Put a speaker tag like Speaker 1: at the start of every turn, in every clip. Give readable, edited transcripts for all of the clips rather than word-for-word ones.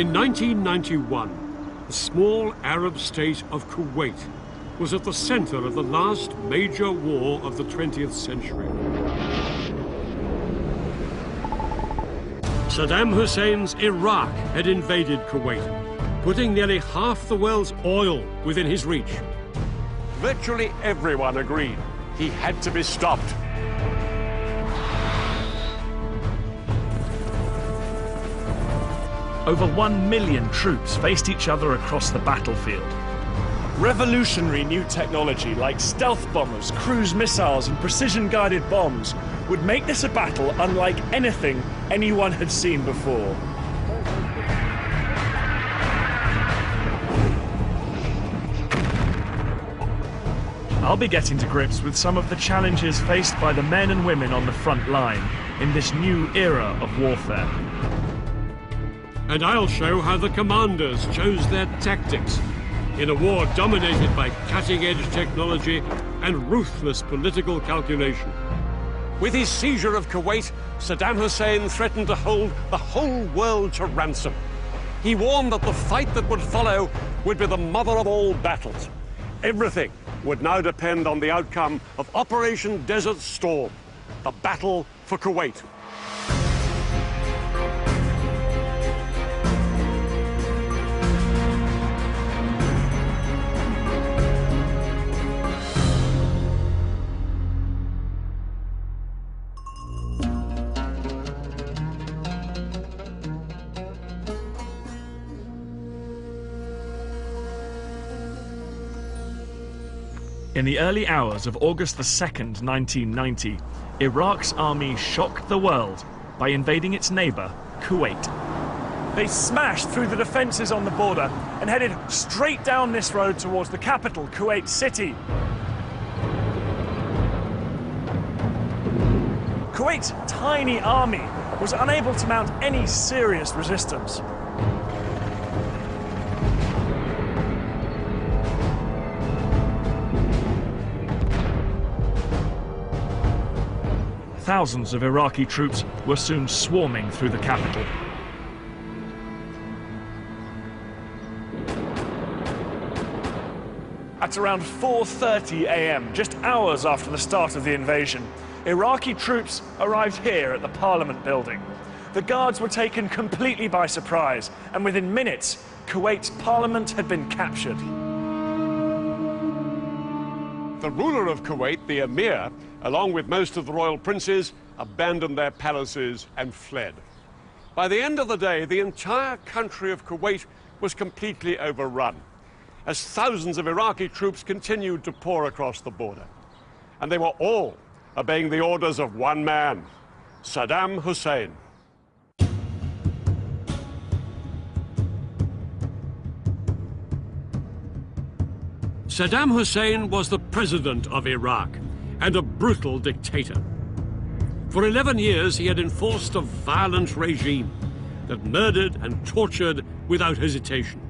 Speaker 1: In 1991, the small Arab state of Kuwait was at the center of the last major war of the 20th century. Saddam Hussein's Iraq had invaded Kuwait, putting nearly half the world's oil within his reach.
Speaker 2: Virtually everyone agreed he had to be stopped.
Speaker 3: Over 1 million troops faced each other across the battlefield.
Speaker 4: Revolutionary new technology like stealth bombers, cruise missiles and precision-guided bombs would make this a battle unlike anything anyone had seen before.
Speaker 3: I'll be getting to grips with some of the challenges faced by the men and women on the front line in this new era of warfare.
Speaker 1: And I'll show how the commanders chose their tactics in a war dominated by cutting-edge technology and ruthless political calculation.
Speaker 2: With his seizure of Kuwait, Saddam Hussein threatened to hold the whole world to ransom. He warned that the fight that would follow would be the mother of all battles. Everything would now depend on the outcome of Operation Desert Storm, the battle for Kuwait.
Speaker 3: In the early hours of August 2nd, 1990, Iraq's army shocked the world by invading its neighbor, Kuwait.
Speaker 4: They smashed through the defenses on the border and headed straight down this road towards the capital, Kuwait City. Kuwait's tiny army was unable to mount any serious resistance.
Speaker 3: Thousands of Iraqi troops were soon swarming through the capital.
Speaker 4: At around 4:30 a.m., just hours after the start of the invasion, Iraqi troops arrived here at the Parliament building. The guards were taken completely by surprise, and within minutes, Kuwait's parliament had been captured.
Speaker 2: The ruler of Kuwait, the emir, along with most of the royal princes, abandoned their palaces and fled. By the end of the day, the entire country of Kuwait was completely overrun, as thousands of Iraqi troops continued to pour across the border. And they were all obeying the orders of one man, Saddam Hussein.
Speaker 1: Saddam Hussein was the president of Iraq and a brutal dictator. For 11 years, he had enforced a violent regime that murdered and tortured without hesitation.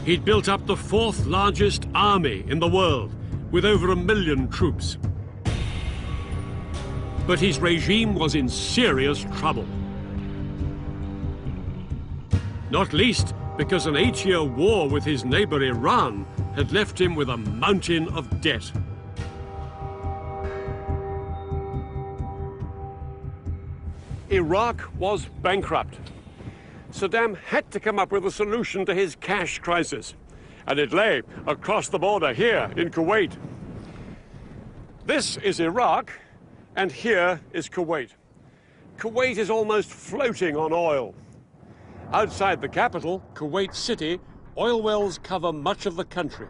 Speaker 1: He'd built up the fourth largest army in the world, with over 1 million troops. But his regime was in serious trouble. Not least because an 8-year war with his neighbor Iran had left him with a mountain of debt.
Speaker 2: Iraq was bankrupt. Saddam had to come up with a solution to his cash crisis, and it lay across the border here in Kuwait. This is Iraq, and here is Kuwait. Kuwait is almost floating on oil. Outside the capital, Kuwait City, oil wells cover much of the country.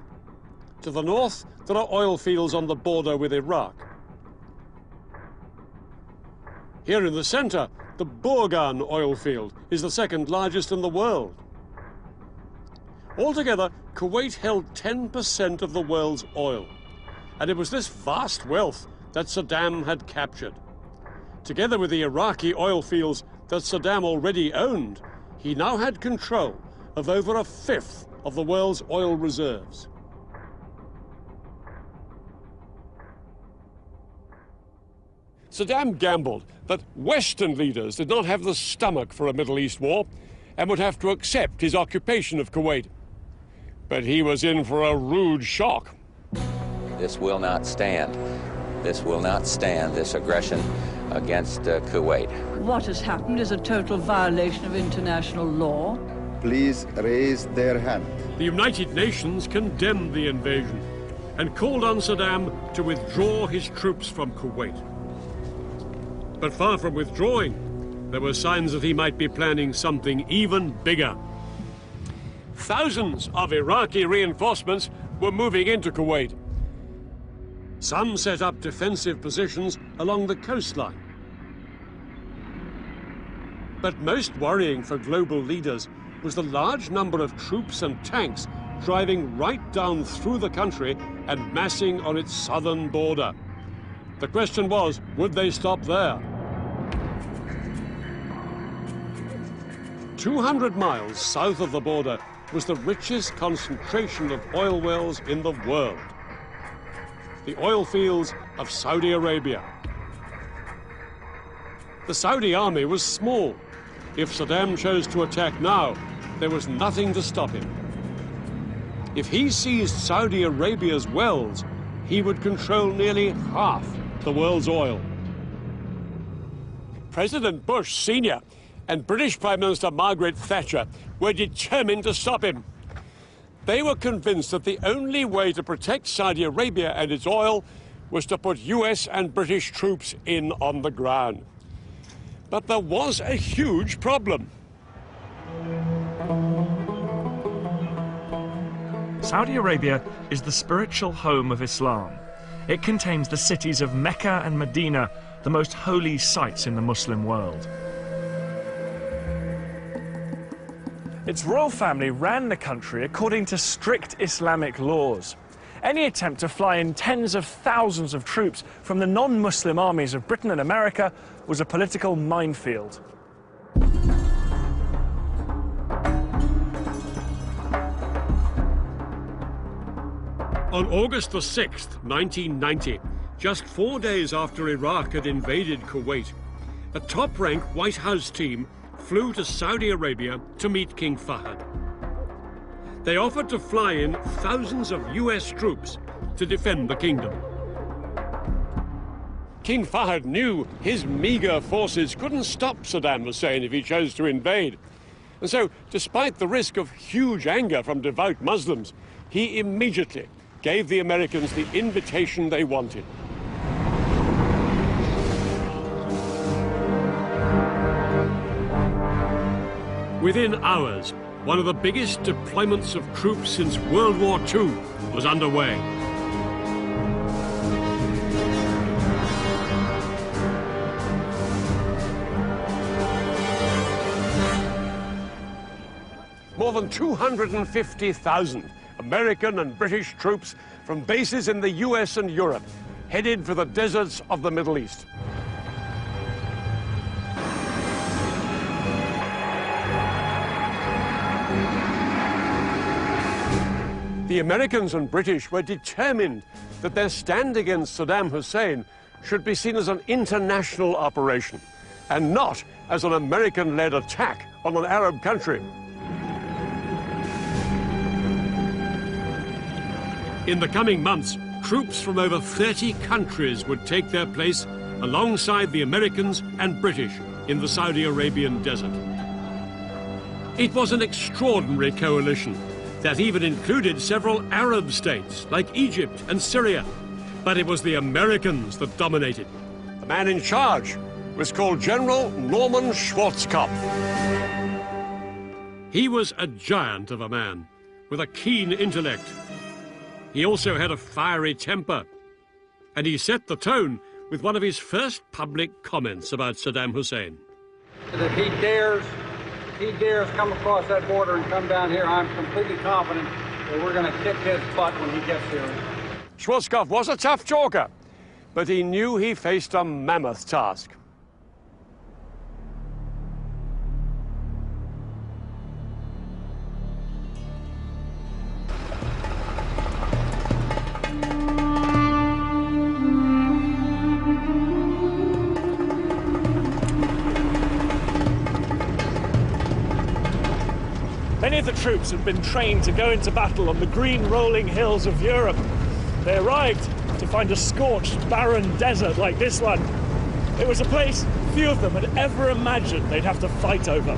Speaker 2: To the north, there are oil fields on the border with Iraq. Here in the center, the Burgan oil field is the second largest in the world. Altogether, Kuwait held 10% of the world's oil, and it was this vast wealth that Saddam had captured. Together with the Iraqi oil fields that Saddam already owned, he now had control of over 1/5 of the world's oil reserves. Saddam gambled that Western leaders did not have the stomach for a Middle East war and would have to accept his occupation of Kuwait. But he was in for a rude shock.
Speaker 5: This will not stand. This will not stand, this aggression against Kuwait.
Speaker 6: What has happened is a total violation of international law.
Speaker 7: Please raise their hand.
Speaker 1: The United Nations condemned the invasion and called on Saddam to withdraw his troops from Kuwait. But far from withdrawing, there were signs that he might be planning something even bigger. Thousands of Iraqi reinforcements were moving into Kuwait. Some set up defensive positions along the coastline. But most worrying for global leaders was the large number of troops and tanks driving right down through the country and massing on its southern border. The question was, would they stop there? 200 miles south of the border was the richest concentration of oil wells in the world. The oil fields of Saudi Arabia. The Saudi army was small. If Saddam chose to attack now, there was nothing to stop him. If he seized Saudi Arabia's wells, he would control nearly half the world's oil. President Bush Sr. and British Prime Minister Margaret Thatcher were determined to stop him. They were convinced that the only way to protect Saudi Arabia and its oil was to put US and British troops in on the ground. But there was a huge problem.
Speaker 3: Saudi Arabia is the spiritual home of Islam. It contains the cities of Mecca and Medina, the most holy sites in the Muslim world.
Speaker 4: Its royal family ran the country according to strict Islamic laws. Any attempt to fly in tens of thousands of troops from the non-Muslim armies of Britain and America was a political minefield.
Speaker 1: On August the 6th, 1990, just 4 days after Iraq had invaded Kuwait, a top-rank White House team flew to Saudi Arabia to meet King Fahd. They offered to fly in thousands of US troops to defend the kingdom.
Speaker 2: King Fahd knew his meager forces couldn't stop Saddam Hussein if he chose to invade. And so, despite the risk of huge anger from devout Muslims, he immediately gave the Americans the invitation they wanted.
Speaker 1: Within hours, one of the biggest deployments of troops since World War II was underway.
Speaker 2: More than 250,000 American and British troops from bases in the US and Europe headed for the deserts of the Middle East. The Americans and British were determined that their stand against Saddam Hussein should be seen as an international operation and not as an American-led attack on an Arab country.
Speaker 1: In the coming months, troops from over 30 countries would take their place alongside the Americans and British in the Saudi Arabian desert. It was an extraordinary coalition that even included several Arab states like Egypt and Syria. But it was the Americans that dominated.
Speaker 2: The man in charge was called General Norman Schwarzkopf.
Speaker 1: He was a giant of a man with a keen intellect. He also had a fiery temper, and he set the tone with one of his first public comments about Saddam Hussein.
Speaker 8: If he dares come across that border and come down here, I'm completely confident that we're going to kick his butt when he gets here.
Speaker 2: Schwarzkopf was a tough talker, but he knew he faced a mammoth task.
Speaker 4: Many of the troops had been trained to go into battle on the green rolling hills of Europe. They arrived to find a scorched, barren desert like this one. It was a place few of them had ever imagined they'd have to fight over.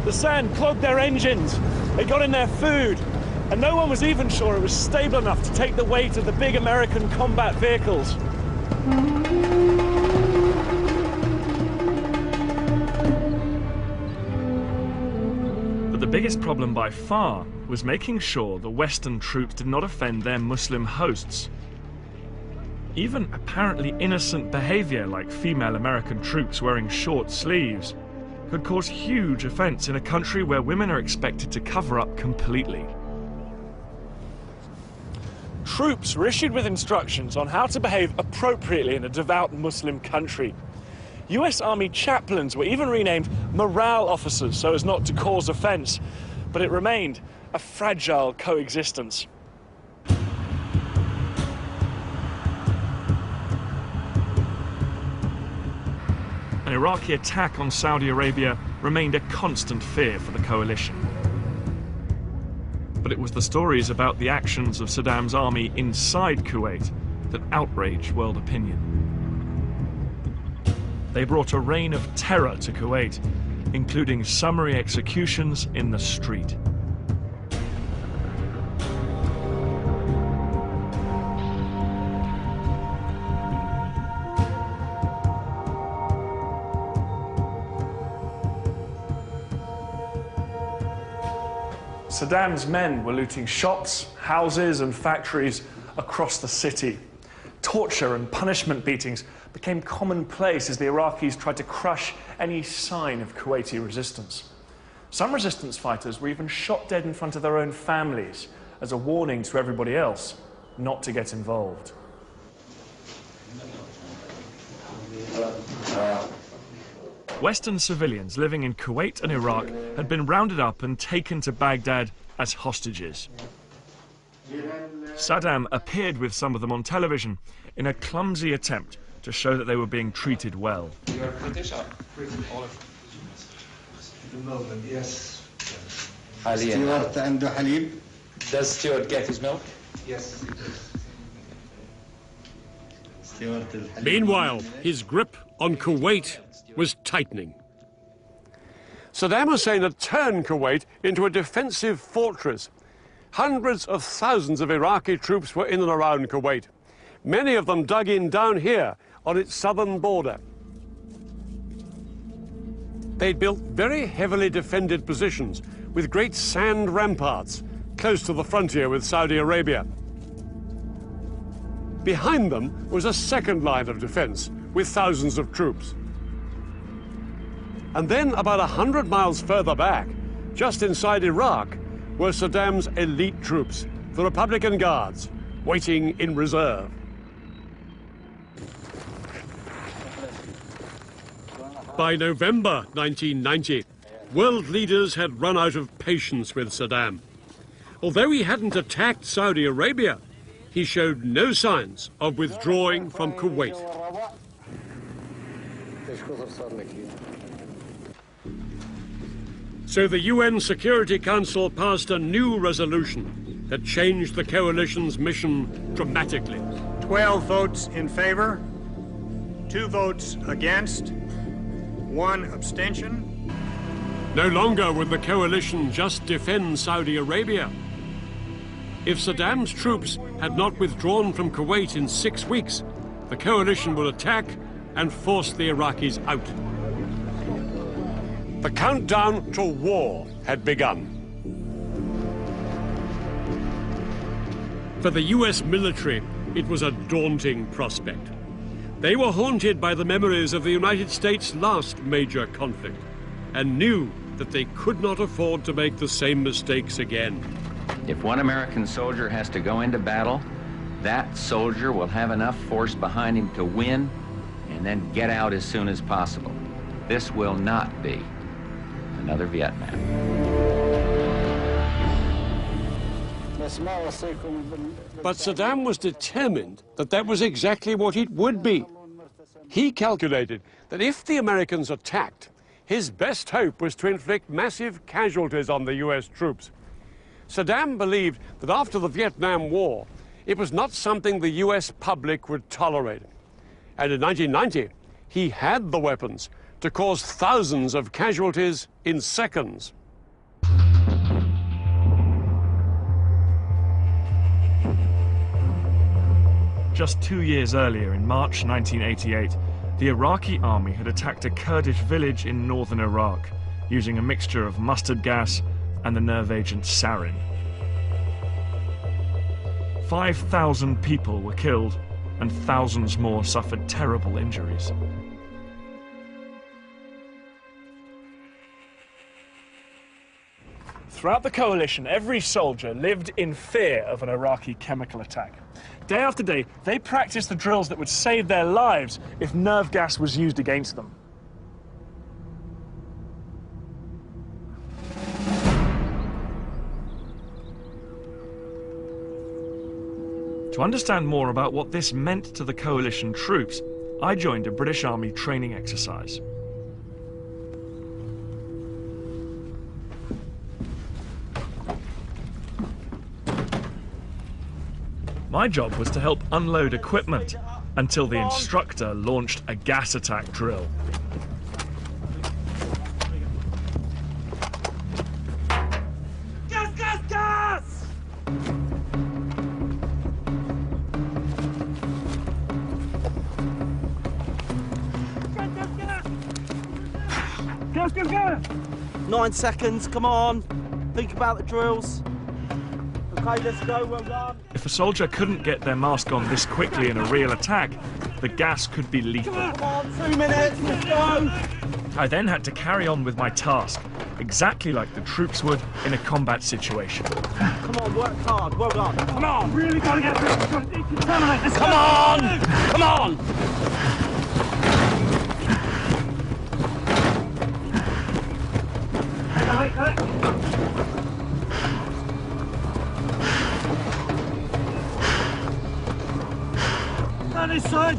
Speaker 4: The sand clogged their engines, they got in their food, and no one was even sure it was stable enough to take the weight of the big American combat vehicles.
Speaker 3: But the biggest problem by far was making sure the Western troops did not offend their Muslim hosts. Even apparently innocent behavior, like female American troops wearing short sleeves, could cause huge offense in a country where women are expected to cover up completely.
Speaker 4: Troops were issued with instructions on how to behave appropriately in a devout Muslim country. US Army chaplains were even renamed morale officers so as not to cause offense, but it remained a fragile coexistence.
Speaker 3: An Iraqi attack on Saudi Arabia remained a constant fear for the coalition. But it was the stories about the actions of Saddam's army inside Kuwait that outraged world opinion. They brought a reign of terror to Kuwait, including summary executions in the street.
Speaker 4: Saddam's men were looting shops, houses and factories across the city. Torture and punishment beatings became commonplace as the Iraqis tried to crush any sign of Kuwaiti resistance. Some resistance fighters were even shot dead in front of their own families as a warning to everybody else not to get involved.
Speaker 3: Western civilians living in Kuwait and Iraq had been rounded up and taken to Baghdad as hostages. Saddam appeared with some of them on television in a clumsy attempt to show that they were being treated well.
Speaker 9: You are British or all of the moment, yes.
Speaker 7: Stuart and Halib.
Speaker 9: Does Stuart get his milk?
Speaker 7: Yes, he does.
Speaker 1: Meanwhile, his grip on Kuwait was tightening.
Speaker 2: Saddam Hussein had turned Kuwait into a defensive fortress. Hundreds of thousands of Iraqi troops were in and around Kuwait. Many of them dug in down here on its southern border. They'd built very heavily defended positions with great sand ramparts close to the frontier with Saudi Arabia. Behind them was a second line of defense with thousands of troops. And then about 100 miles further back, just inside Iraq, were Saddam's elite troops, the Republican Guards, waiting in reserve.
Speaker 1: By November 1990, world leaders had run out of patience with Saddam. Although he hadn't attacked Saudi Arabia, he showed no signs of withdrawing from Kuwait. So the UN Security Council passed a new resolution that changed the coalition's mission dramatically.
Speaker 10: 12 votes in favor, 2 votes against, 1 abstention.
Speaker 1: No longer would the coalition just defend Saudi Arabia. If Saddam's troops had not withdrawn from Kuwait in 6 weeks, the coalition would attack and force the Iraqis out.
Speaker 2: The countdown to war had begun.
Speaker 1: For the US military, it was a daunting prospect. They were haunted by the memories of the United States' last major conflict and knew that they could not afford to make the same mistakes again.
Speaker 5: If one American soldier has to go into battle, that soldier will have enough force behind him to win and then get out as soon as possible. This will not be another Vietnam.
Speaker 2: But Saddam was determined that that was exactly what it would be. He calculated that if the Americans attacked, his best hope was to inflict massive casualties on the US troops. Saddam believed that after the Vietnam War, it was not something the US public would tolerate. And in 1990, he had the weapons to cause thousands of casualties in seconds.
Speaker 3: Just 2 years earlier, in March 1988, the Iraqi army had attacked a Kurdish village in northern Iraq, using a mixture of mustard gas and the nerve agent sarin. 5,000 people were killed, and thousands more suffered terrible injuries.
Speaker 4: Throughout the coalition, every soldier lived in fear of an Iraqi chemical attack. Day after day, they practiced the drills that would save their lives if nerve gas was used against them.
Speaker 3: To understand more about what this meant to the coalition troops, I joined a British Army training exercise. My job was to help unload equipment until the instructor launched a gas attack drill.
Speaker 4: Gas, gas, gas! Gas, gas, gas!
Speaker 11: 9 seconds, come on. Think about the drills. Okay, let's go, well done.
Speaker 3: If a soldier couldn't get their mask on this quickly in a real attack, the gas could be lethal.
Speaker 11: Come on, 2 minutes, let's go!
Speaker 3: I then had to carry on with my task, exactly like the troops would in a combat situation.
Speaker 11: Come on, work hard, well done.
Speaker 4: Come on, really gotta get through.
Speaker 11: Come on! Come on!
Speaker 4: Down this side,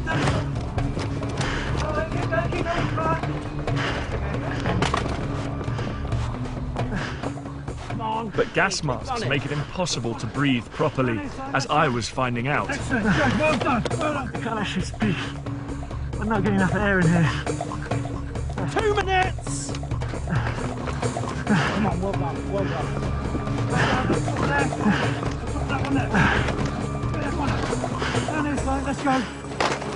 Speaker 3: But gas masks make it impossible to breathe properly, as I was finding out.
Speaker 4: Excellent, well done, well done. I can't actually speak. I'm not getting enough air in here.
Speaker 11: 2 minutes! Come on, well done, well done.
Speaker 4: That one there. Down this side, let's go.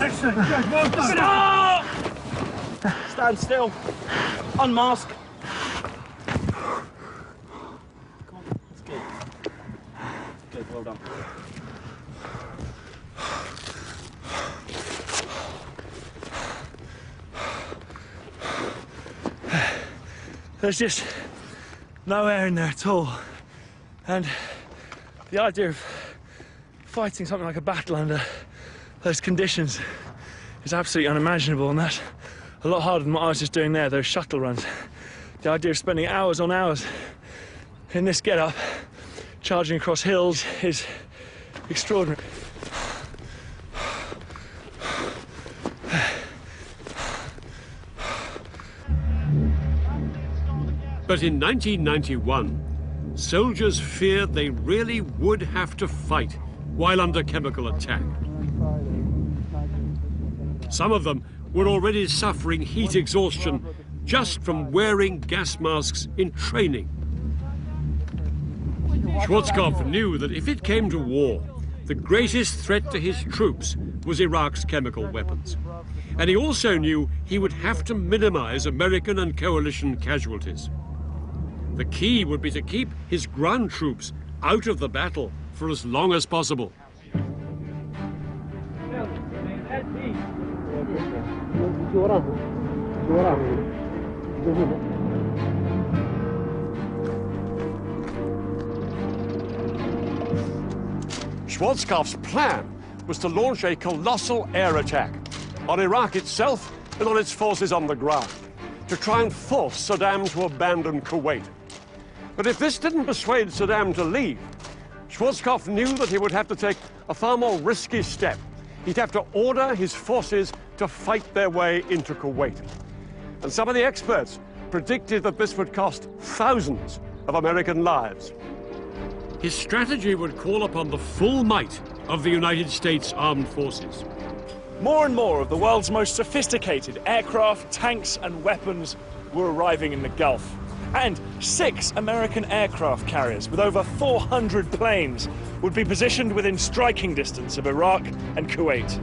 Speaker 4: Excellent, good, well done.
Speaker 11: Stop! Stand still. Unmask. Come on, that's good. Good, well done.
Speaker 4: There's just no air in there at all. And the idea of fighting something like a battle under those conditions is absolutely unimaginable, and that's a lot harder than what I was just doing there, those shuttle runs. The idea of spending hours on hours in this get-up, charging across hills, is extraordinary.
Speaker 1: But in 1991, soldiers feared they really would have to fight while under chemical attack. Some of them were already suffering heat exhaustion just from wearing gas masks in training. Schwarzkopf knew that if it came to war, the greatest threat to his troops was Iraq's chemical weapons. And he also knew he would have to minimize American and coalition casualties. The key would be to keep his ground troops out of the battle for as long as possible.
Speaker 2: Schwarzkopf's plan was to launch a colossal air attack on Iraq itself and on its forces on the ground, to try and force Saddam to abandon Kuwait. But if this didn't persuade Saddam to leave, Schwarzkopf knew that he would have to take a far more risky step. He'd have to order his forces to fight their way into Kuwait. And some of the experts predicted that this would cost thousands of American lives.
Speaker 1: His strategy would call upon the full might of the United States Armed Forces.
Speaker 4: More and more of the world's most sophisticated aircraft, tanks, and weapons were arriving in the Gulf. And 6 American aircraft carriers with over 400 planes would be positioned within striking distance of Iraq and Kuwait.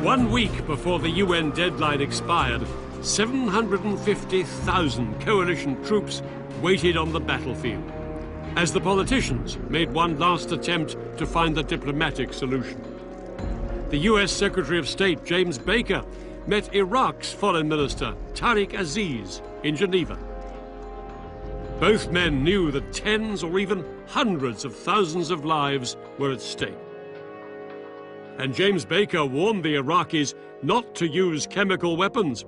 Speaker 1: One week before the UN deadline expired, 750,000 coalition troops waited on the battlefield, as the politicians made one last attempt to find a diplomatic solution. The US Secretary of State, James Baker, met Iraq's Foreign Minister, Tariq Aziz, in Geneva. Both men knew that tens or even hundreds of thousands of lives were at stake. And James Baker warned the Iraqis not to use chemical weapons,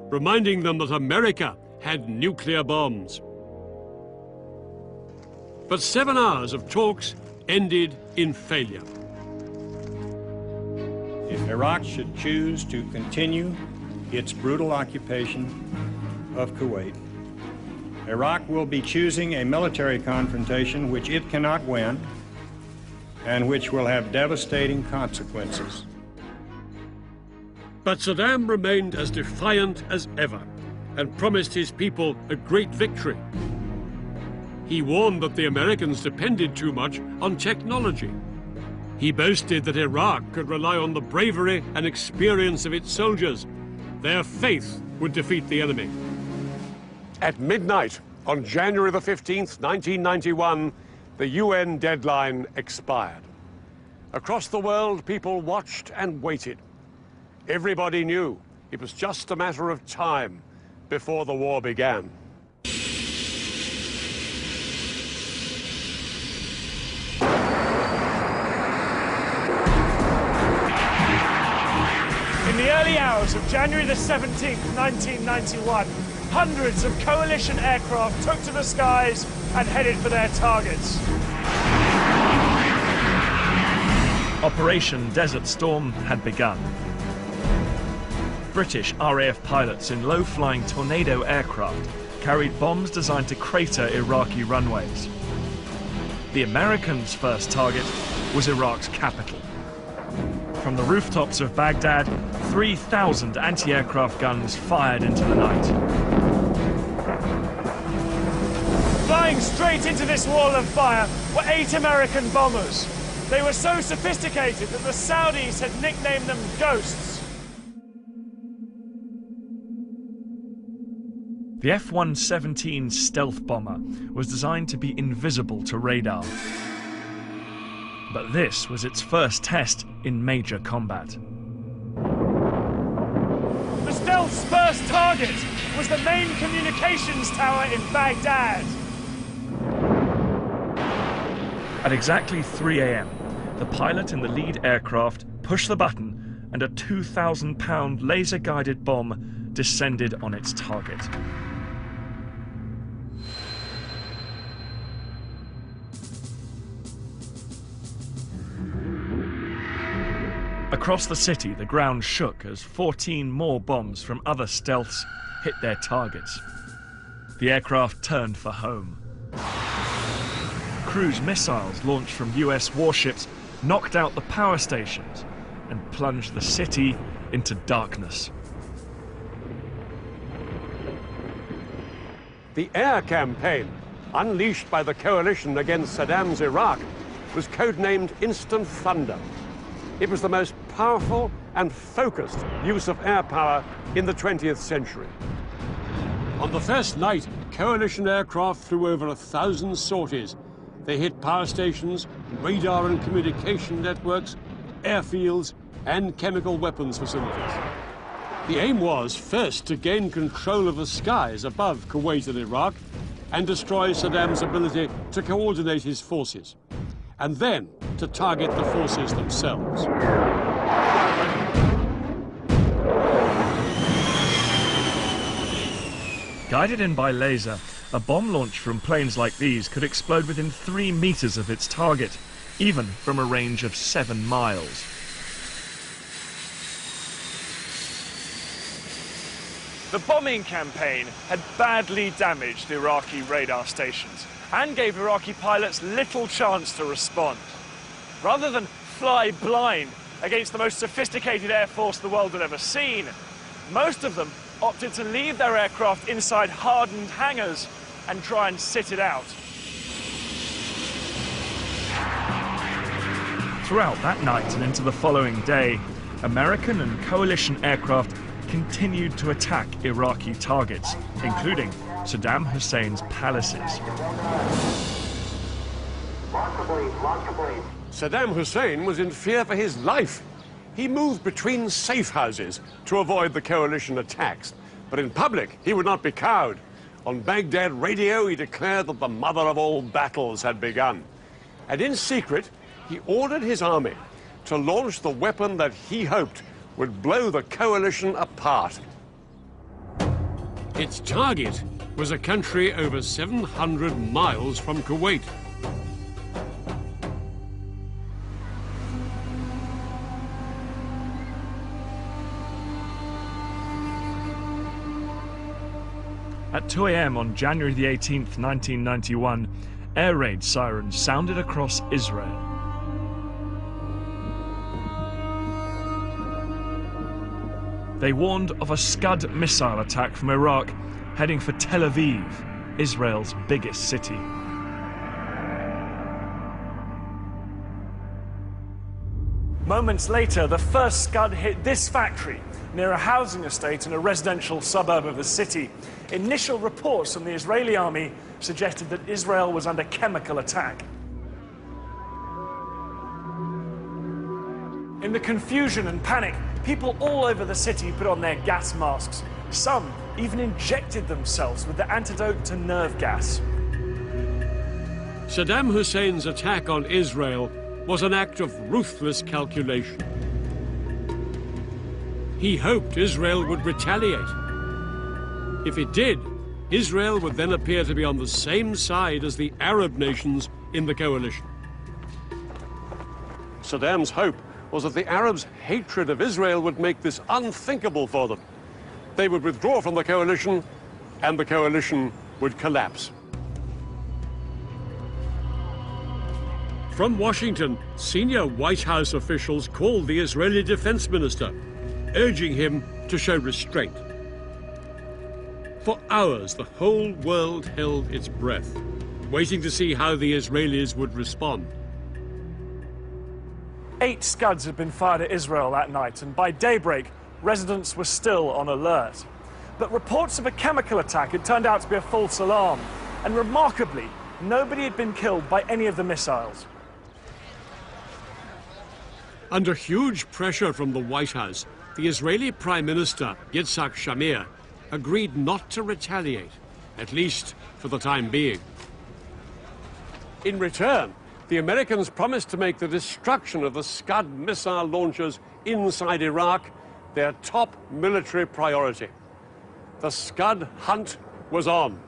Speaker 1: reminding them that America had nuclear bombs. But 7 hours of talks ended in failure.
Speaker 10: If Iraq should choose to continue its brutal occupation of Kuwait, Iraq will be choosing a military confrontation which it cannot win and which will have devastating consequences.
Speaker 1: But Saddam remained as defiant as ever and promised his people a great victory. He warned that the Americans depended too much on technology. He boasted that Iraq could rely on the bravery and experience of its soldiers. Their faith would defeat the enemy.
Speaker 2: At midnight on January the 15th, 1991, the UN deadline expired. Across the world, people watched and waited. Everybody knew it was just a matter of time before the war began.
Speaker 4: In the early hours of January the 17th, 1991, hundreds of coalition aircraft took to the skies and headed for their targets.
Speaker 3: Operation Desert Storm had begun. British RAF pilots in low-flying Tornado aircraft carried bombs designed to crater Iraqi runways. The Americans' first target was Iraq's capital. From the rooftops of Baghdad, 3,000 anti-aircraft guns fired into the night.
Speaker 4: Flying straight into this wall of fire were 8 American bombers. They were so sophisticated that the Saudis had nicknamed them Ghosts.
Speaker 3: The F-117 stealth bomber was designed to be invisible to radar. But this was its first test in major combat.
Speaker 4: The stealth's first target was the main communications tower in Baghdad.
Speaker 3: At exactly 3 a.m., the pilot in the lead aircraft pushed the button and a 2,000-pound laser-guided bomb descended on its target. Across the city, the ground shook as 14 more bombs from other stealths hit their targets. The aircraft turned for home. Cruise missiles launched from US warships knocked out the power stations and plunged the city into darkness.
Speaker 2: The air campaign, unleashed by the coalition against Saddam's Iraq, was codenamed Instant Thunder. It was the most powerful and focused use of air power in the 20th century.
Speaker 1: On the first night, coalition aircraft flew over 1,000 sorties. They hit power stations, radar and communication networks, airfields, and chemical weapons facilities. The aim was, first, to gain control of the skies above Kuwait and Iraq, and destroy Saddam's ability to coordinate his forces, and then to target the forces themselves.
Speaker 3: Guided in by laser, a bomb launch from planes like these could explode within 3 meters of its target, even from a range of 7 miles.
Speaker 4: The bombing campaign had badly damaged Iraqi radar stations and gave Iraqi pilots little chance to respond. Rather than fly blind against the most sophisticated air force the world had ever seen, most of them opted to leave their aircraft inside hardened hangars and try and sit it out.
Speaker 3: Throughout that night and into the following day, American and coalition aircraft continued to attack Iraqi targets, including Saddam Hussein's palaces.
Speaker 2: Saddam Hussein was in fear for his life. He moved between safe houses to avoid the coalition attacks. But in public, he would not be cowed. On Baghdad radio, he declared that the mother of all battles had begun. And in secret, he ordered his army to launch the weapon that he hoped would blow the coalition apart.
Speaker 1: Its target was a country over 700 miles from Kuwait.
Speaker 3: At 2 a.m. on January the 18th, 1991, air raid sirens sounded across Israel. They warned of a Scud missile attack from Iraq heading for Tel Aviv, Israel's biggest city.
Speaker 4: Moments later, the first Scud hit this factory near a housing estate in a residential suburb of the city. Initial reports from the Israeli army suggested that Israel was under chemical attack. In the confusion and panic, people all over the city put on their gas masks. Some even injected themselves with the antidote to nerve gas.
Speaker 1: Saddam Hussein's attack on Israel was an act of ruthless calculation. He hoped Israel would retaliate. If it did, Israel would then appear to be on the same side as the Arab nations in the coalition.
Speaker 2: Saddam's hope was that the Arabs' hatred of Israel would make this unthinkable for them. They would withdraw from the coalition, and the coalition would collapse.
Speaker 1: From Washington, senior White House officials called the Israeli defense minister, urging him to show restraint. For hours, the whole world held its breath, waiting to see how the Israelis would respond.
Speaker 4: 8 Scuds had been fired at Israel that night, and by daybreak, residents were still on alert. But reports of a chemical attack had turned out to be a false alarm, and remarkably, nobody had been killed by any of the missiles.
Speaker 1: Under huge pressure from the White House, the Israeli Prime Minister, Yitzhak Shamir, agreed not to retaliate, at least for the time being.
Speaker 2: In return, the Americans promised to make the destruction of the Scud missile launchers inside Iraq their top military priority. The Scud hunt was on.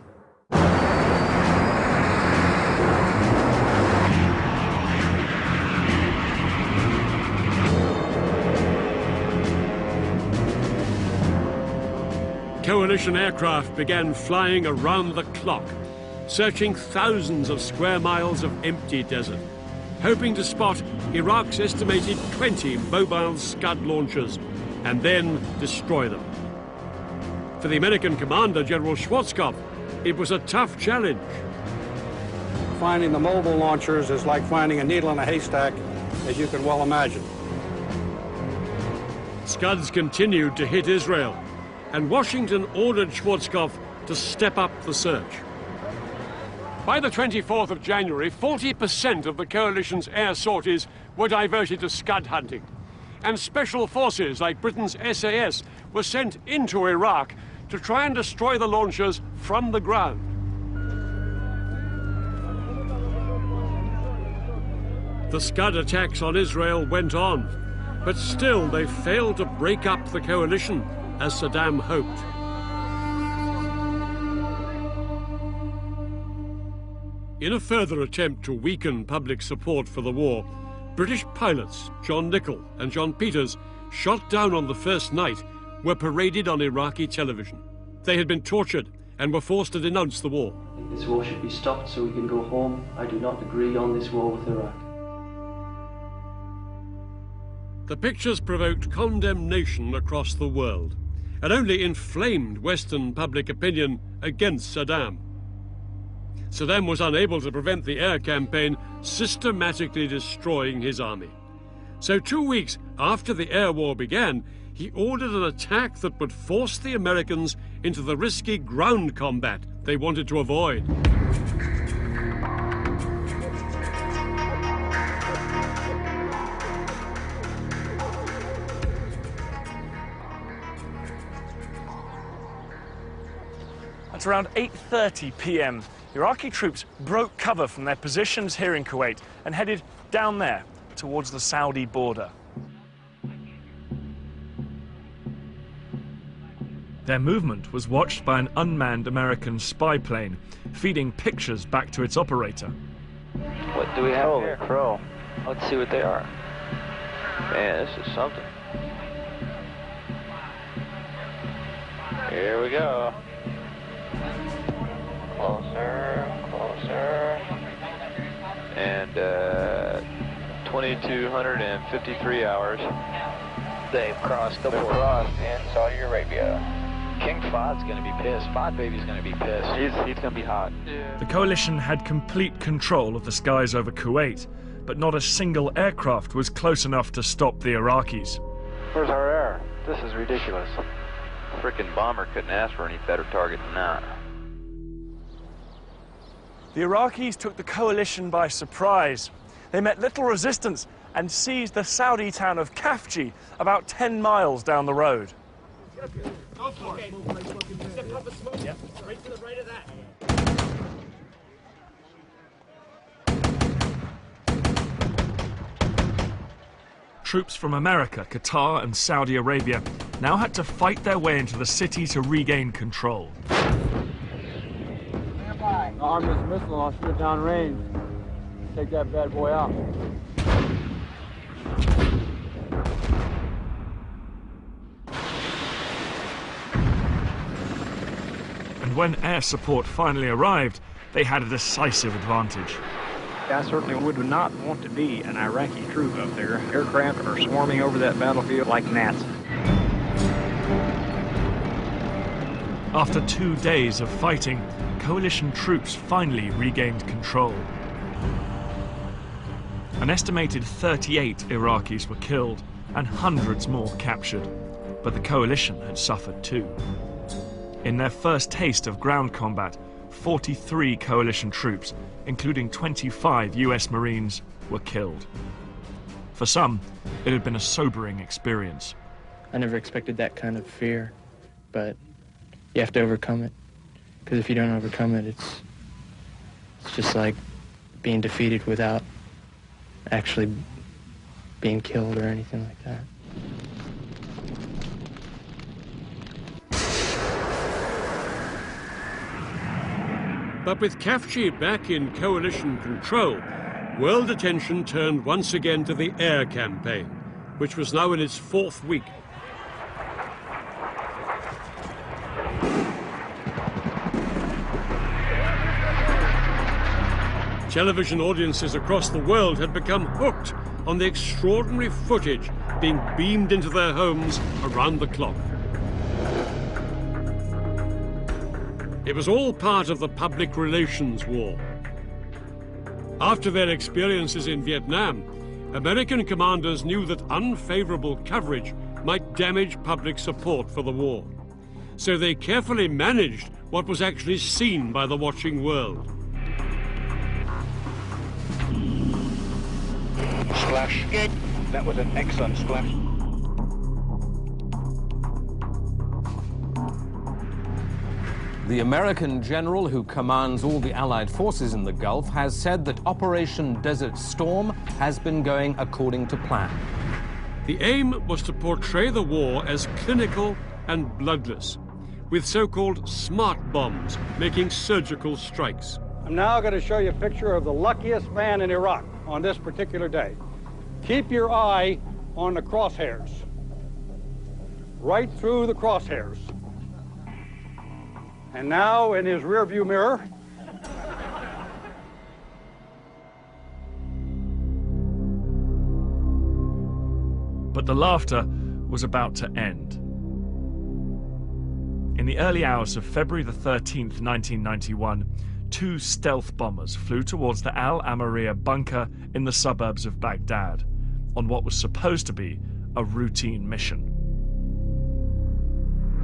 Speaker 1: Coalition aircraft began flying around the clock, searching thousands of square miles of empty desert, hoping to spot Iraq's estimated 20 mobile Scud launchers and then destroy them. For the American commander, General Schwarzkopf, it was a tough challenge.
Speaker 8: Finding the mobile launchers is like finding a needle in a haystack, as you can well imagine.
Speaker 1: Scuds continued to hit Israel, and Washington ordered Schwarzkopf to step up the search.
Speaker 2: By the 24th of January, 40% of the coalition's air sorties were diverted to Scud hunting, and special forces like Britain's SAS were sent into Iraq to try and destroy the launchers from the ground.
Speaker 1: The Scud attacks on Israel went on, but still they failed to break up the coalition as Saddam hoped. In a further attempt to weaken public support for the war, British pilots John Nichol and John Peters, shot down on the first night, were paraded on Iraqi television. They had been tortured and were forced to denounce the war.
Speaker 12: This war should be stopped so we can go home. I do not agree on this war with Iraq.
Speaker 1: The pictures provoked condemnation across the world and only inflamed Western public opinion against Saddam. Saddam was unable to prevent the air campaign systematically destroying his army. So 2 weeks after the air war began, he ordered an attack that would force the Americans into the risky ground combat they wanted to avoid.
Speaker 4: At around 8:30 p.m., Iraqi troops broke cover from their positions here in Kuwait and headed down there towards the Saudi border.
Speaker 3: Their movement was watched by an unmanned American spy plane, feeding pictures back to its operator.
Speaker 13: What do we have here? Holy crow. Let's see what they are. Man, this is something. Here we go. Closer, closer. And 2,253 hours. They've crossed the border. Crossed in Saudi Arabia. King Fahd's going to be pissed. Fahd baby's going to be pissed. He's going to be hot.
Speaker 3: The coalition had complete control of the skies over Kuwait, but not a single aircraft was close enough to stop the Iraqis.
Speaker 13: Where's our air? This is ridiculous. A frickin' bomber couldn't ask for any better target than that.
Speaker 4: The Iraqis took the coalition by surprise. They met little resistance and seized the Saudi town of Khafji, about 10 miles down the road.
Speaker 14: Go for it. Yep. Right to the right of that.
Speaker 3: Troops from America, Qatar and Saudi Arabia now had to fight their way into the city to regain control.
Speaker 8: Arm this missile, I'll shoot it down range. Take that bad boy out.
Speaker 3: And when air support finally arrived, they had a decisive advantage.
Speaker 15: I certainly would not want to be an Iraqi troop up there. Aircraft are swarming over that battlefield like gnats.
Speaker 3: After 2 days of fighting, coalition troops finally regained control. An estimated 38 Iraqis were killed and hundreds more captured, but the coalition had suffered too. In their first taste of ground combat, 43 coalition troops, including 25 US Marines, were killed. For some, it had been a sobering experience.
Speaker 16: I never expected that kind of fear, but you have to overcome it. Because if you don't overcome it, it's just like being defeated without actually being killed or anything like that.
Speaker 1: But with Khafji back in coalition control, world attention turned once again to the air campaign, which was now in its 4th week. Television audiences across the world had become hooked on the extraordinary footage being beamed into their homes around the clock. It was all part of the public relations war. After their experiences in Vietnam, American commanders knew that unfavorable coverage might damage public support for the war. So they carefully managed what was actually seen by the watching world.
Speaker 15: Splash. That was an excellent splash.
Speaker 17: The American general who commands all the Allied forces in the Gulf has said that Operation Desert Storm has been going according to plan.
Speaker 1: The aim was to portray the war as clinical and bloodless, with so-called smart bombs making surgical strikes.
Speaker 8: I'm now going to show you a picture of the luckiest man in Iraq on this particular day. Keep your eye on the crosshairs, right through the crosshairs. And now in his rearview mirror,
Speaker 3: but the laughter was about to end. In the early hours of February the 13th, 1991, 2 stealth bombers flew towards the Al Amariya bunker in the suburbs of Baghdad on what was supposed to be a routine mission.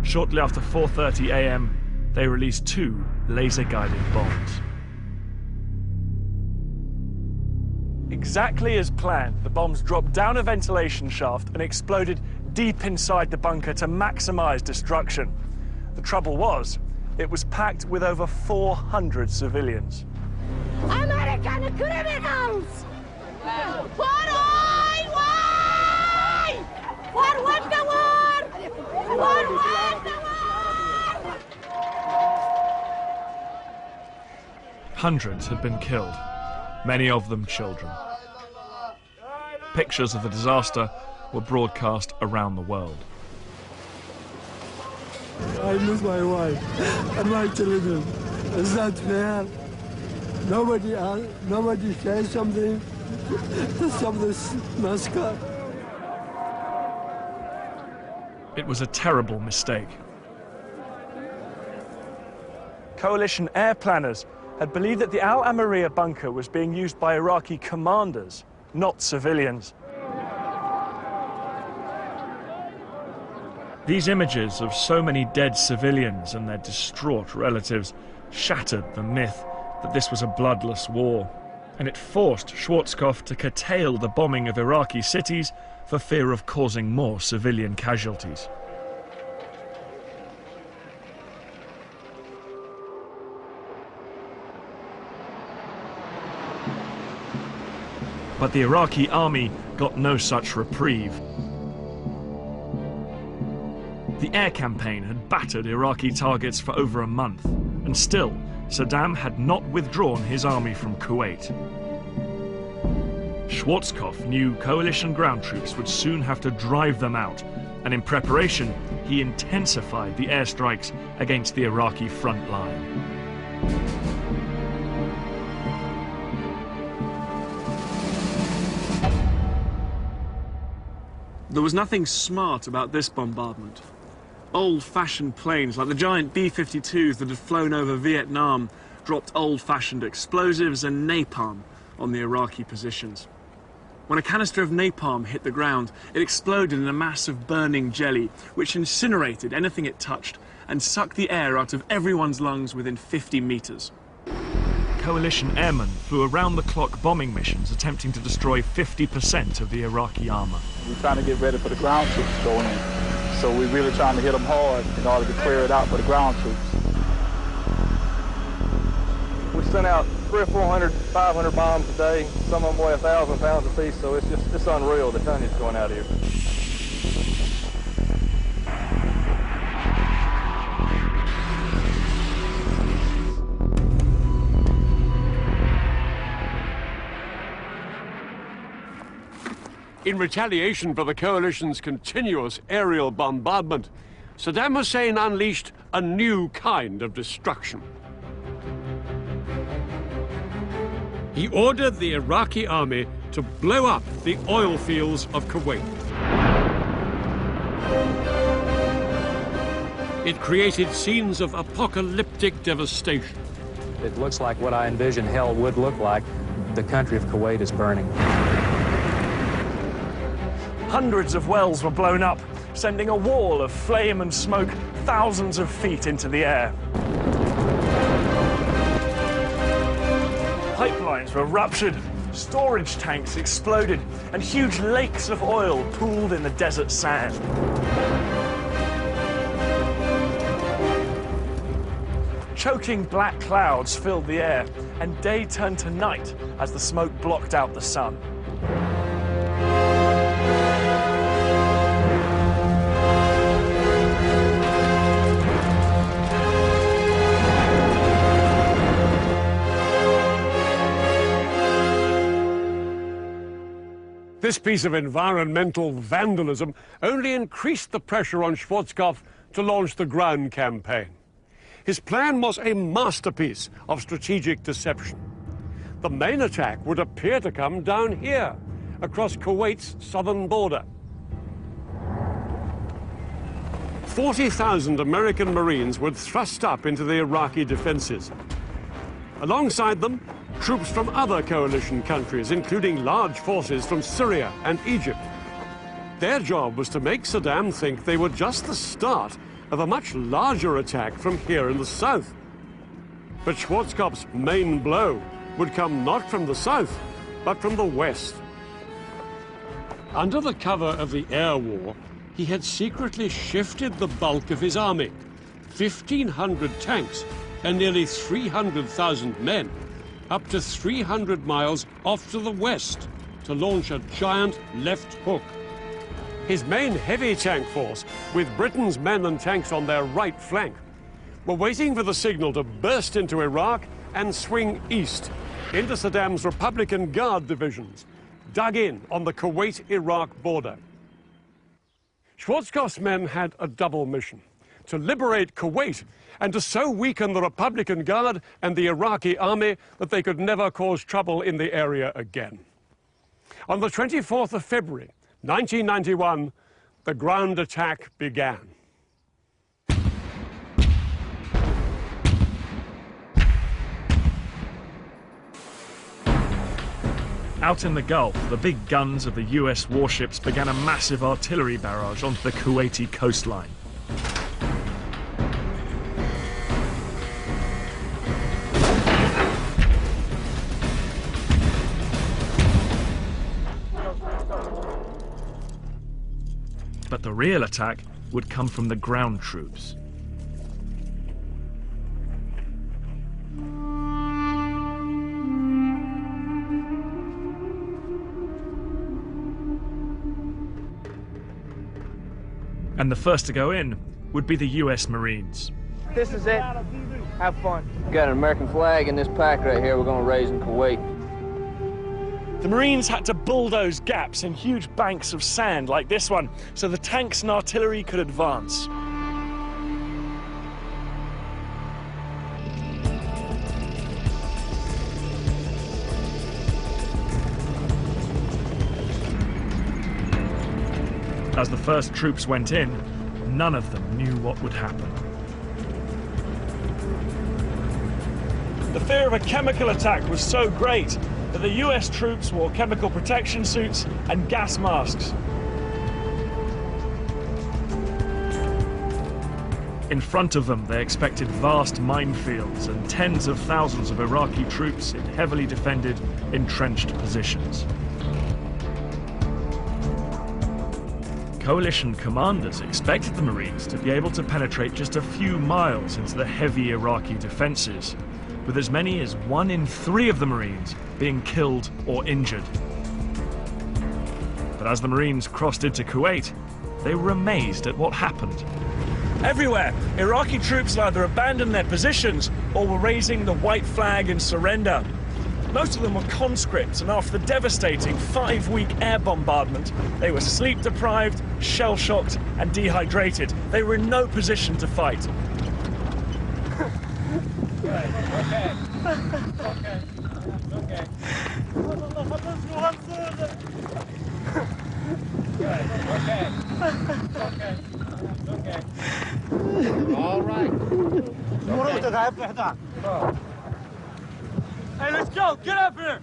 Speaker 3: Shortly after 4:30 a.m., they released 2 laser-guided bombs.
Speaker 4: Exactly as planned, the bombs dropped down a ventilation shaft and exploded deep inside the bunker to maximize destruction. The trouble was, it was packed with over 400 civilians.
Speaker 14: American criminals! Why? For what the war? For what the war?
Speaker 3: Hundreds had been killed, many of them children. Pictures of the disaster were broadcast around the world.
Speaker 18: I miss my wife and my children. It's not fair. Nobody says something to stop this massacre.
Speaker 3: It was a terrible mistake.
Speaker 4: Coalition air planners had believed that the Al Amariya bunker was being used by Iraqi commanders, not civilians.
Speaker 3: These images of so many dead civilians and their distraught relatives shattered the myth that this was a bloodless war, and it forced Schwarzkopf to curtail the bombing of Iraqi cities for fear of causing more civilian casualties. But the Iraqi army got no such reprieve. The air campaign had battered Iraqi targets for over a month, and still, Saddam had not withdrawn his army from Kuwait. Schwarzkopf knew coalition ground troops would soon have to drive them out, and in preparation, he intensified the airstrikes against the Iraqi front line.
Speaker 19: There was nothing smart about this bombardment. Old-fashioned planes, like the giant B-52s that had flown over Vietnam, dropped old-fashioned explosives and napalm on the Iraqi positions. When a canister of napalm hit the ground, it exploded in a mass of burning jelly, which incinerated anything it touched and sucked the air out of everyone's lungs within 50 meters.
Speaker 3: Coalition airmen flew around-the-clock bombing missions attempting to destroy 50% of the Iraqi armor.
Speaker 20: We're trying to get ready for the ground troops to go in. So we're really trying to hit them hard in order to clear it out for the ground troops. We send out 300, 400, 500 bombs a day. Some of them weigh 1,000 pounds apiece, so it's unreal the tonnage going out here.
Speaker 2: In retaliation for the coalition's continuous aerial bombardment, Saddam Hussein unleashed a new kind of destruction.
Speaker 1: He ordered the Iraqi army to blow up the oil fields of Kuwait. It created scenes of apocalyptic devastation.
Speaker 21: It looks like what I envisioned hell would look like. The country of Kuwait is burning.
Speaker 4: Hundreds of wells were blown up, sending a wall of flame and smoke thousands of feet into the air. Pipelines were ruptured, storage tanks exploded, and huge lakes of oil pooled in the desert sand. Choking black clouds filled the air, and day turned to night as the smoke blocked out the sun.
Speaker 2: This piece of environmental vandalism only increased the pressure on Schwarzkopf to launch the ground campaign. His plan was a masterpiece of strategic deception. The main attack would appear to come down here, across Kuwait's southern border. 40,000 American Marines would thrust up into the Iraqi defenses. Alongside them, troops from other coalition countries, including large forces from Syria and Egypt. Their job was to make Saddam think they were just the start of a much larger attack from here in the south. But Schwarzkopf's main blow would come not from the south, but from the west. Under the cover of the air war, he had secretly shifted the bulk of his army, 1,500 tanks and nearly 300,000 men, up to 300 miles off to the west to launch a giant left hook. His main heavy tank force, with Britain's men and tanks on their right flank, were waiting for the signal to burst into Iraq and swing east into Saddam's Republican Guard divisions, dug in on the Kuwait-Iraq border. Schwarzkopf's men had a double mission: to liberate Kuwait and to so weaken the Republican Guard and the Iraqi army that they could never cause trouble in the area again. On the 24th of February, 1991, the ground attack began.
Speaker 3: Out in the Gulf, the big guns of the US warships began a massive artillery barrage onto the Kuwaiti coastline. But the real attack would come from the ground troops. And the first to go in would be the US Marines.
Speaker 11: This is it. Have fun.
Speaker 6: Got an American flag in this pack right here we're going to raise in Kuwait.
Speaker 4: The Marines had to bulldoze gaps in huge banks of sand like this one so the tanks and artillery could advance.
Speaker 3: As the first troops went in, none of them knew what would happen.
Speaker 4: The fear of a chemical attack was so great that the US troops wore chemical protection suits and gas masks.
Speaker 3: In front of them, they expected vast minefields and tens of thousands of Iraqi troops in heavily defended, entrenched positions. Coalition commanders expected the Marines to be able to penetrate just a few miles into the heavy Iraqi defenses, with as many as 1 in 3 of the Marines being killed or injured. But as the Marines crossed into Kuwait, they were amazed at what happened.
Speaker 4: Everywhere, Iraqi troops either abandoned their positions or were raising the white flag in surrender. Most of them were conscripts, and after the devastating 5-week air bombardment, they were sleep-deprived, shell-shocked, and dehydrated. They were in no position to fight.
Speaker 14: All right. Hey, let's go! Get up here!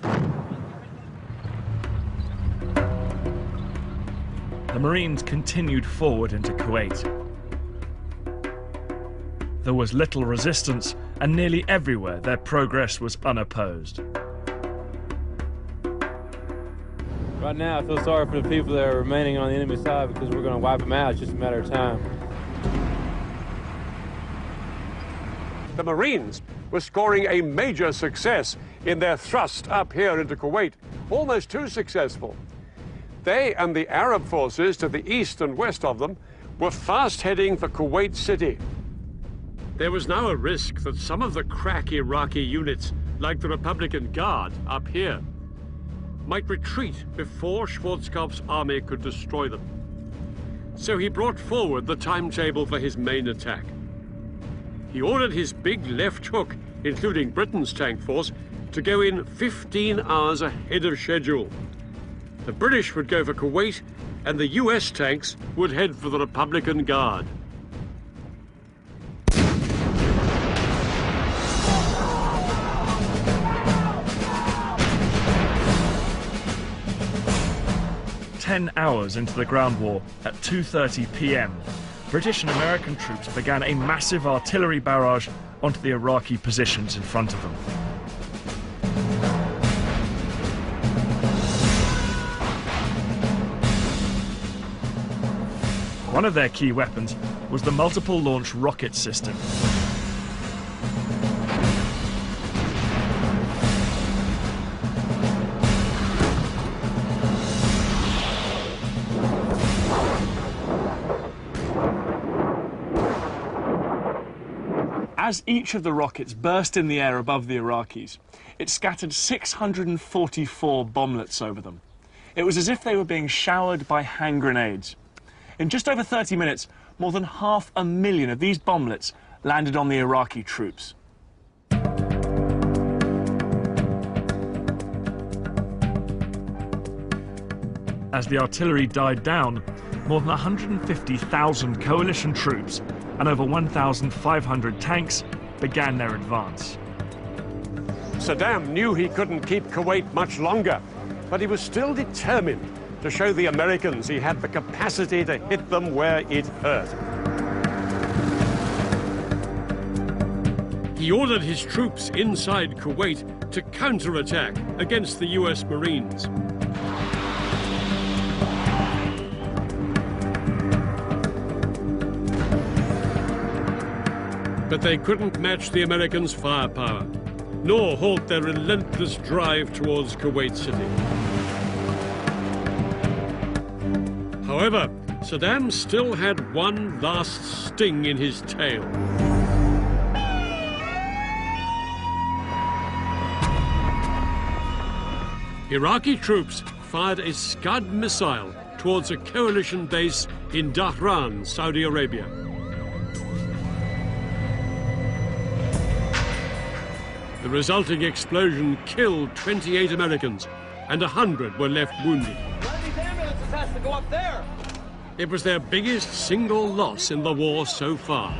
Speaker 3: The Marines continued forward into Kuwait. There was little resistance, and nearly everywhere their progress was unopposed.
Speaker 21: Right now, I feel sorry for the people that are remaining on the enemy side because we're going to wipe them out. It's just a matter of time.
Speaker 2: The Marines were scoring a major success in their thrust up here into Kuwait, almost too successful. They and the Arab forces to the east and west of them were fast heading for Kuwait City.
Speaker 1: There was now a risk that some of the crack Iraqi units, like the Republican Guard up here, might retreat before Schwarzkopf's army could destroy them. So he brought forward the timetable for his main attack. He ordered his big left hook, including Britain's tank force, to go in 15 hours ahead of schedule. The British would go for Kuwait, and the US tanks would head for the Republican Guard.
Speaker 3: "10 hours into the ground war, at 2:30 p.m., British and American troops began a massive artillery barrage onto the Iraqi positions in front of them. One of their key weapons was the multiple launch rocket system.
Speaker 19: As each of the rockets burst in the air above the Iraqis, it scattered 644 bomblets over them. It was as if they were being showered by hand grenades. In just over 30 minutes, more than 500,000 of these bomblets landed on the Iraqi troops.
Speaker 3: As the artillery died down, more than 150,000 coalition troops and over 1,500 tanks began their advance.
Speaker 2: Saddam knew he couldn't keep Kuwait much longer, but he was still determined to show the Americans he had the capacity to hit them where it hurt.
Speaker 1: He ordered his troops inside Kuwait to counterattack against the US Marines. But they couldn't match the Americans' firepower, nor halt their relentless drive towards Kuwait City. However, Saddam still had one last sting in his tail. Iraqi troops fired a Scud missile towards a coalition base in Dhahran, Saudi Arabia. The resulting explosion killed 28 Americans, and 100 were left wounded.
Speaker 14: One of these ambulances has to go up there.
Speaker 1: It was their biggest single loss in the war so far.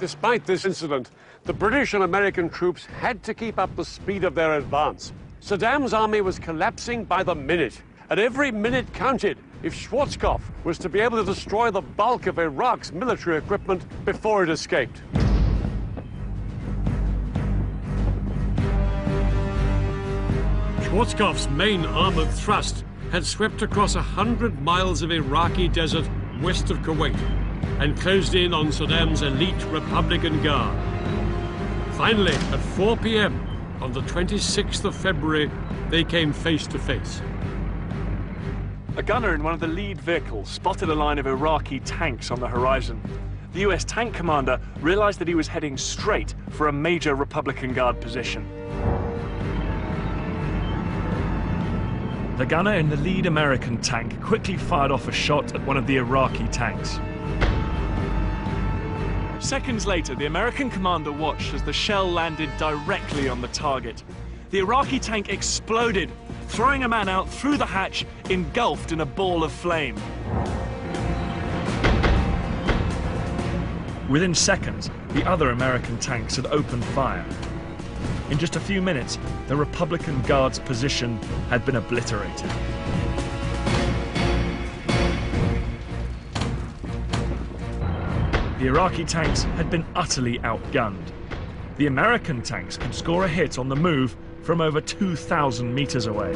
Speaker 2: Despite this incident, the British and American troops had to keep up the speed of their advance. Saddam's army was collapsing by the minute, and every minute counted if Schwarzkopf was to be able to destroy the bulk of Iraq's military equipment before it escaped.
Speaker 1: Schwarzkopf's main armored thrust had swept across 100 miles of Iraqi desert west of Kuwait and closed in on Saddam's elite Republican Guard. Finally, at 4 p.m. on the 26th of February, they came face to face.
Speaker 19: A gunner in one of the lead vehicles spotted a line of Iraqi tanks on the horizon. The US tank commander realized that he was heading straight for a major Republican Guard position.
Speaker 3: The gunner in the lead American tank quickly fired off a shot at one of the Iraqi tanks.
Speaker 19: Seconds later, the American commander watched as the shell landed directly on the target. The Iraqi tank exploded, throwing a man out through the hatch, engulfed in a ball of flame.
Speaker 3: Within seconds, the other American tanks had opened fire. In just a few minutes, the Republican Guard's position had been obliterated. The Iraqi tanks had been utterly outgunned. The American tanks could score a hit on the move from over 2,000 meters away.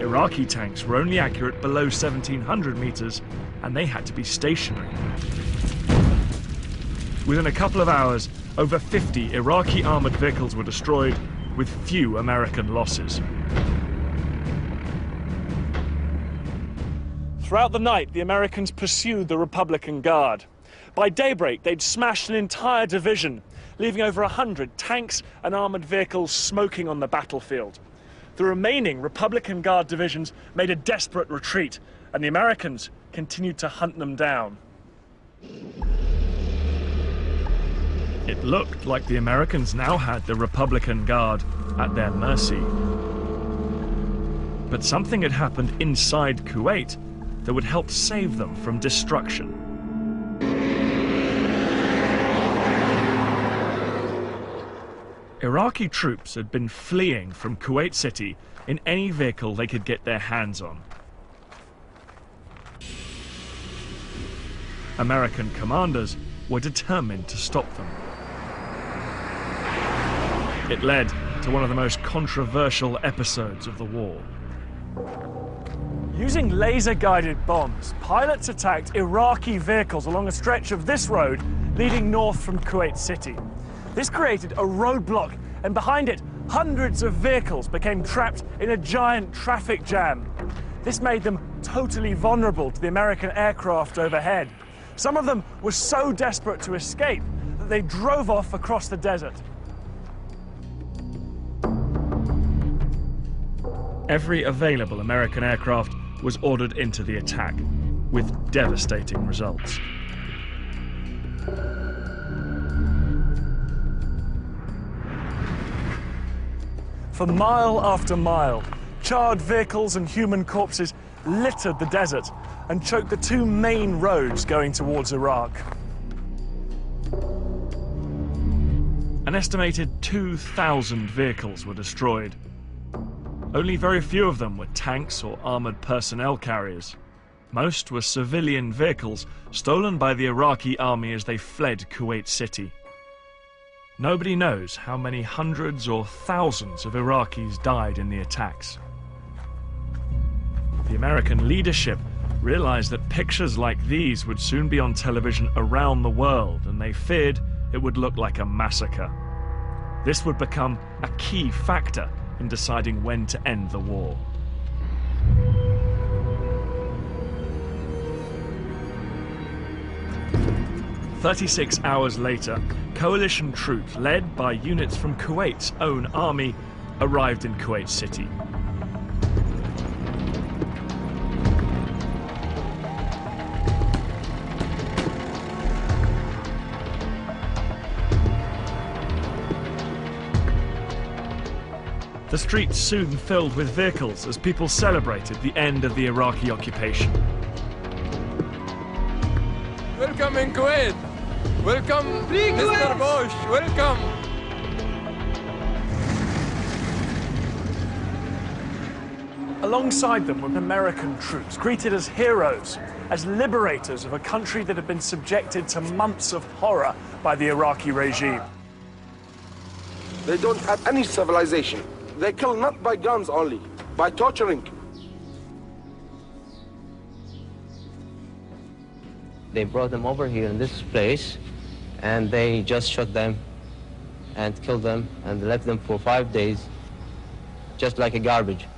Speaker 3: Iraqi tanks were only accurate below 1,700 meters, and they had to be stationary. Within a couple of hours, over 50 Iraqi armored vehicles were destroyed, with few American losses.
Speaker 4: Throughout the night, the Americans pursued the Republican Guard. By daybreak, they'd smashed an entire division, leaving over 100 tanks and armored vehicles smoking on the battlefield. The remaining Republican Guard divisions made a desperate retreat, and the Americans continued to hunt them down.
Speaker 3: It looked like the Americans now had the Republican Guard at their mercy. But something had happened inside Kuwait that would help save them from destruction. Iraqi troops had been fleeing from Kuwait City in any vehicle they could get their hands on. American commanders were determined to stop them. It led to one of the most controversial episodes of the war.
Speaker 4: Using laser-guided bombs, pilots attacked Iraqi vehicles along a stretch of this road leading north from Kuwait City. This created a roadblock, and behind it, hundreds of vehicles became trapped in a giant traffic jam. This made them totally vulnerable to the American aircraft overhead. Some of them were so desperate to escape that they drove off across the desert.
Speaker 3: Every available American aircraft was ordered into the attack, with devastating results.
Speaker 4: For mile after mile, charred vehicles and human corpses littered the desert and choked the two main roads going towards Iraq.
Speaker 3: An estimated 2,000 vehicles were destroyed. Only very few of them were tanks or armored personnel carriers. Most were civilian vehicles stolen by the Iraqi army as they fled Kuwait City. Nobody knows how many hundreds or thousands of Iraqis died in the attacks. The American leadership realized that pictures like these would soon be on television around the world, and they feared it would look like a massacre. This would become a key factor in deciding when to end the war. "36 hours later, coalition troops led by units from Kuwait's own army arrived in Kuwait City. The streets soon filled with vehicles as people celebrated the end of the Iraqi occupation.
Speaker 9: Welcome in Kuwait! Welcome, Mr. Bush! Welcome!
Speaker 4: Alongside them were American troops, greeted as heroes, as liberators of a country that had been subjected to months of horror by the Iraqi regime.
Speaker 22: They don't have any civilization. They kill not by guns only, by torturing.
Speaker 23: They brought them over here in this place, and they just shot them and killed them and left them for 5 days, just like a garbage.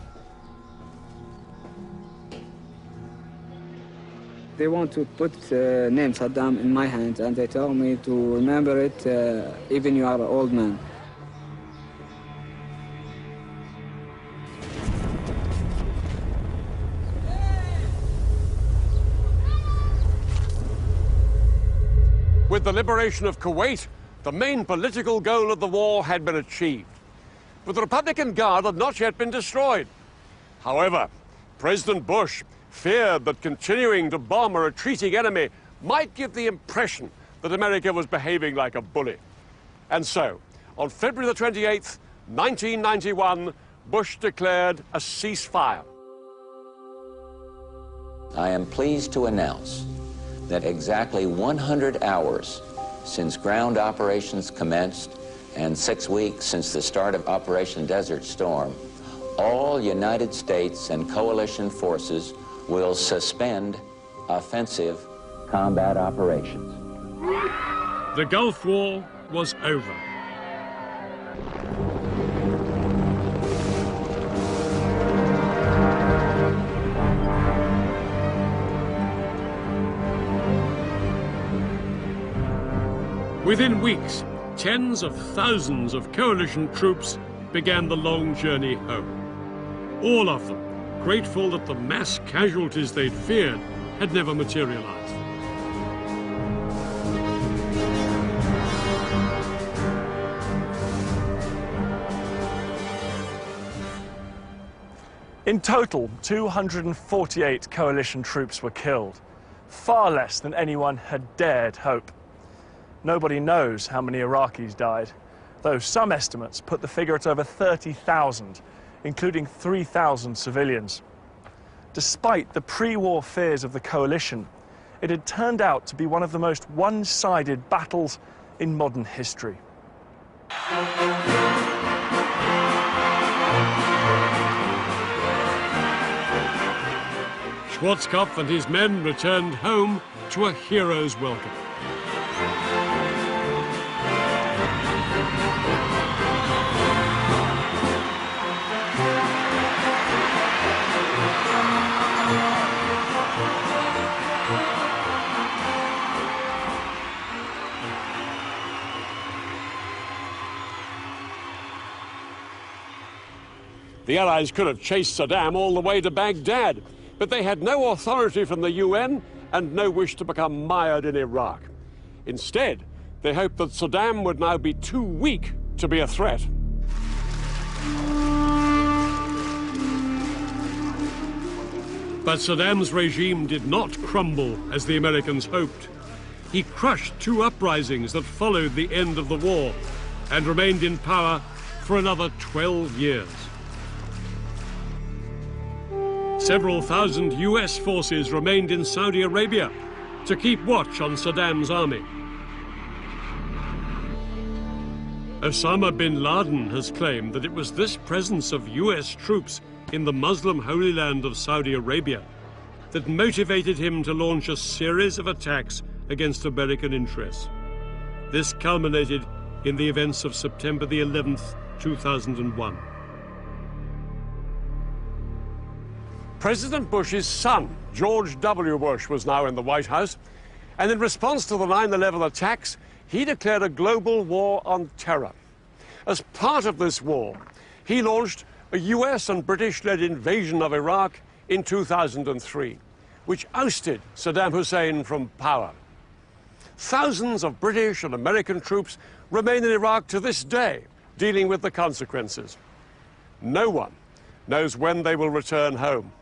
Speaker 24: They want to put name Saddam in my hands, and they tell me to remember it, even you are an old man.
Speaker 2: With the liberation of Kuwait, the main political goal of the war had been achieved. But the Republican Guard had not yet been destroyed. However, President Bush feared that continuing to bomb a retreating enemy might give the impression that America was behaving like a bully. And so, on February the 28th, 1991, Bush declared a ceasefire.
Speaker 5: I am pleased to announce that exactly 100 hours since ground operations commenced and 6 weeks since the start of Operation Desert Storm, all United States and coalition forces will suspend offensive combat operations.
Speaker 1: The Gulf War was over. Within weeks, tens of thousands of coalition troops began the long journey home. All of them grateful that the mass casualties they'd feared had never materialized.
Speaker 4: In total, 248 coalition troops were killed, far less than anyone had dared hope. Nobody knows how many Iraqis died, though some estimates put the figure at over 30,000, including 3,000 civilians. Despite the pre-war fears of the coalition, it had turned out to be one of the most one-sided battles in modern history.
Speaker 1: Schwarzkopf and his men returned home to a hero's welcome.
Speaker 2: The Allies could have chased Saddam all the way to Baghdad, but they had no authority from the UN and no wish to become mired in Iraq. Instead, they hoped that Saddam would now be too weak to be a threat.
Speaker 1: But Saddam's regime did not crumble as the Americans hoped. He crushed two uprisings that followed the end of the war and remained in power for another 12 years. Several thousand US forces remained in Saudi Arabia to keep watch on Saddam's army. Osama bin Laden has claimed that it was this presence of US troops in the Muslim Holy Land of Saudi Arabia that motivated him to launch a series of attacks against American interests. This culminated in the events of September the 11th, 2001.
Speaker 2: President Bush's son, George W. Bush, was now in the White House, and in response to the 9/11 attacks, he declared a global war on terror. As part of this war, he launched a US and British-led invasion of Iraq in 2003, which ousted Saddam Hussein from power. Thousands of British and American troops remain in Iraq to this day, dealing with the consequences. No one knows when they will return home.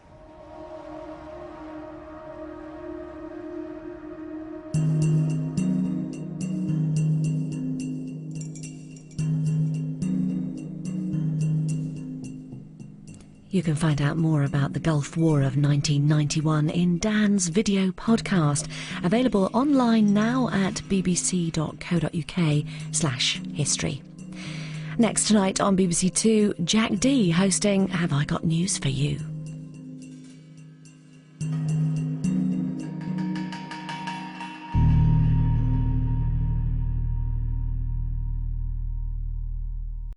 Speaker 7: You can find out more about the Gulf War of 1991 in Dan's video podcast, available online now at bbc.co.uk/history. Next tonight on BBC Two, Jack D hosting Have I Got News for You?